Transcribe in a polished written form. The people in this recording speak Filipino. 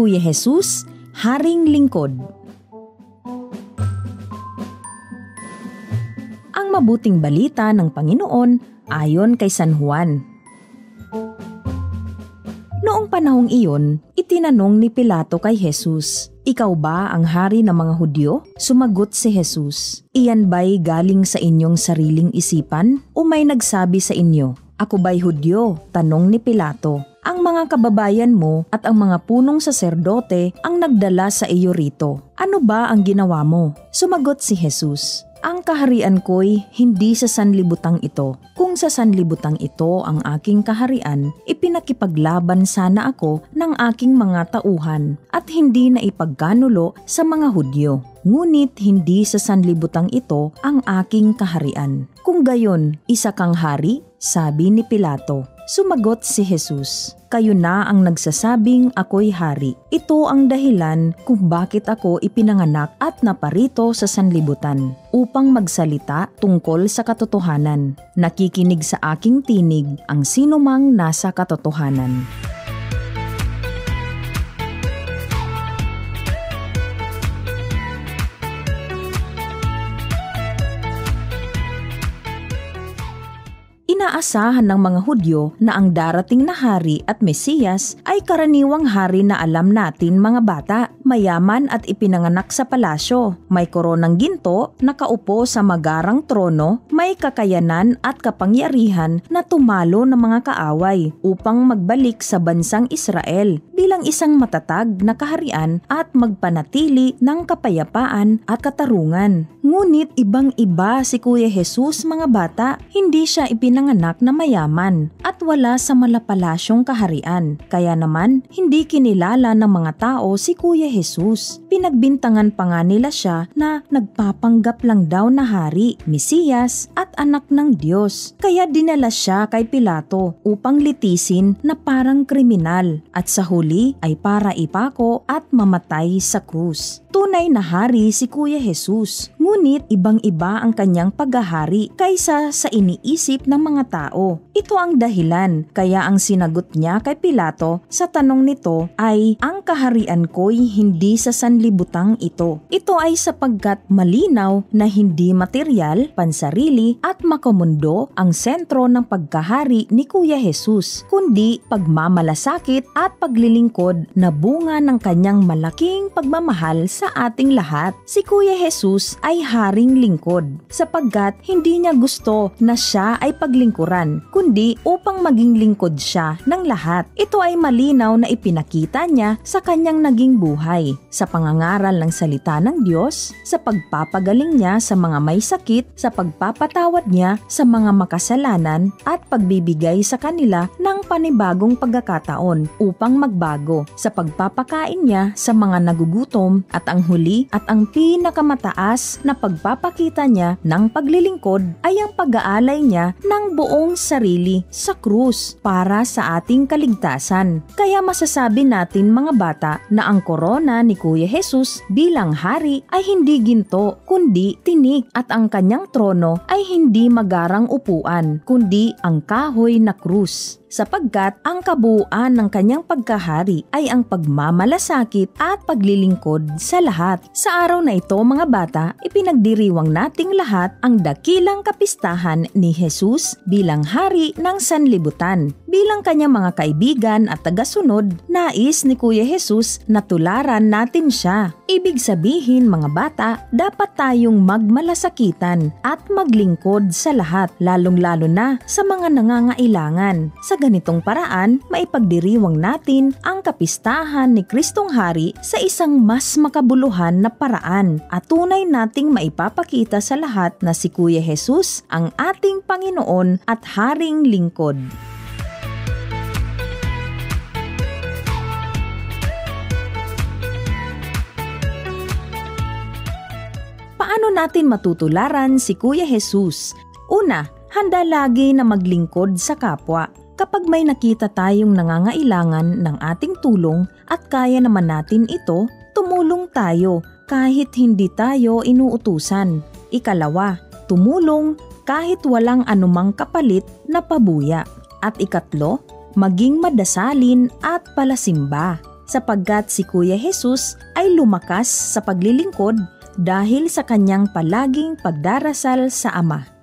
Kuya Jesus, Haring Lingkod. Ang mabuting balita ng Panginoon ayon kay San Juan. Noong panahong iyon, itinanong ni Pilato kay Jesus, "Ikaw ba ang hari ng mga Hudyo?" Sumagot si Jesus, "Iyan ba'y galing sa inyong sariling isipan o may nagsabi sa inyo? Ako ba'y Hudyo?" Tanong ni Pilato. "Ang mga kababayan mo at ang mga punong saserdote ang nagdala sa iyo rito. Ano ba ang ginawa mo?" Sumagot si Jesus, "Ang kaharian ko'y hindi sa sanlibutang ito. Kung sa sanlibutang ito ang aking kaharian, ipinakipaglaban sana ako ng aking mga tauhan at hindi na ipagkanulo sa mga Hudyo. Ngunit hindi sa sanlibutang ito ang aking kaharian. Kung gayon, isa kang hari?" sabi ni Pilato. Sumagot si Jesus, "Kayo na ang nagsasabing ako'y hari. Ito ang dahilan kung bakit ako ipinanganak at naparito sa sanlibutan, upang magsalita tungkol sa katotohanan. Nakikinig sa aking tinig ang sinumang nasa katotohanan." Inaasahan ng mga Hudyo na ang darating na hari at Mesiyas ay karaniwang hari na alam natin mga bata, mayaman at ipinanganak sa palasyo, may koronang ginto, nakaupo sa magarang trono, may kakayanan at kapangyarihan na tumalo ng mga kaaway upang magbalik sa bansang Israel bilang isang matatag na kaharian at magpanatili ng kapayapaan at katarungan. Ngunit ibang-iba si Kuya Jesus mga bata, hindi siya ipinanganak na mayaman at wala sa malapalasyong kaharian. Kaya naman, hindi kinilala ng mga tao si Kuya Jesus. Pinagbintangan pa nga nila siya na nagpapanggap lang daw na hari, Mesiyas at anak ng Diyos. Kaya dinala siya kay Pilato upang litisin na parang kriminal at sa huli ay para ipako at mamatay sa krus. Tunay na hari si Kuya Jesus, ngunit ibang-iba ang kanyang paghahari kaysa sa iniisip ng mga tao. Ito ang dahilan kaya ang sinagot niya kay Pilato sa tanong nito ay, "Ang kaharian ko'y hindi sa sanlibutang ito." Ito ay sapagkat malinaw na hindi material, pansarili at makamundo ang sentro ng pagkahari ni Kuya Jesus, kundi pagmamalasakit at paglilingkod na bunga ng kanyang malaking pagmamahal sa ating lahat. Si Kuya Jesus ay haring lingkod sapagkat hindi niya gusto na siya ay paglingkuran, kundi upang maging lingkod siya ng lahat. Ito ay malinaw na ipinakita niya sa kanyang naging buhay, sa pangangaral ng salita ng Diyos, sa pagpapagaling niya sa mga may sakit, sa pagpapatawad niya sa mga makasalanan at pagbibigay sa kanila ng panibagong pagkakataon upang magbago, sa pagpapakain niya sa mga nagugutom at ang huli at ang pinakamataas na pagpapakita niya ng paglilingkod ay ang pag-aalay niya ng buong sarili sa krus para sa ating kaligtasan. Kaya masasabi natin mga bata na ang korona ni Kuya Jesus bilang hari ay hindi ginto kundi tinik at ang kanyang trono ay hindi magarang upuan kundi ang kahoy na krus. Sapagkat ang kabuuan ng kanyang pagkahari ay ang pagmamalasakit at paglilingkod sa lahat. Sa araw na ito mga bata, ipinagdiriwang nating lahat ang dakilang kapistahan ni Jesus bilang hari ng sanlibutan. Bilang kanyang mga kaibigan at tagasunod, nais ni Kuya Jesus na tularan natin siya. Ibig sabihin mga bata, dapat tayong magmalasakitan at maglingkod sa lahat, lalong-lalo na sa mga nangangailangan. Sa ganitong paraan, maipagdiriwang natin ang kapistahan ni Kristong Hari sa isang mas makabuluhan na paraan at tunay nating maipapakita sa lahat na si Kuya Jesus ang ating Panginoon at Haring Lingkod. Paano natin matutularan si Kuya Jesus? Una, handa lagi na maglingkod sa kapwa. Kapag may nakita tayong nangangailangan ng ating tulong at kaya naman natin ito, tumulong tayo kahit hindi tayo inuutusan. Ikalawa, tumulong kahit walang anumang kapalit na pabuya. At ikatlo, maging madasalin at palasimba. sapagkat si Kuya Jesus ay lumakas sa paglilingkod dahil sa kanyang palaging pagdarasal sa Ama.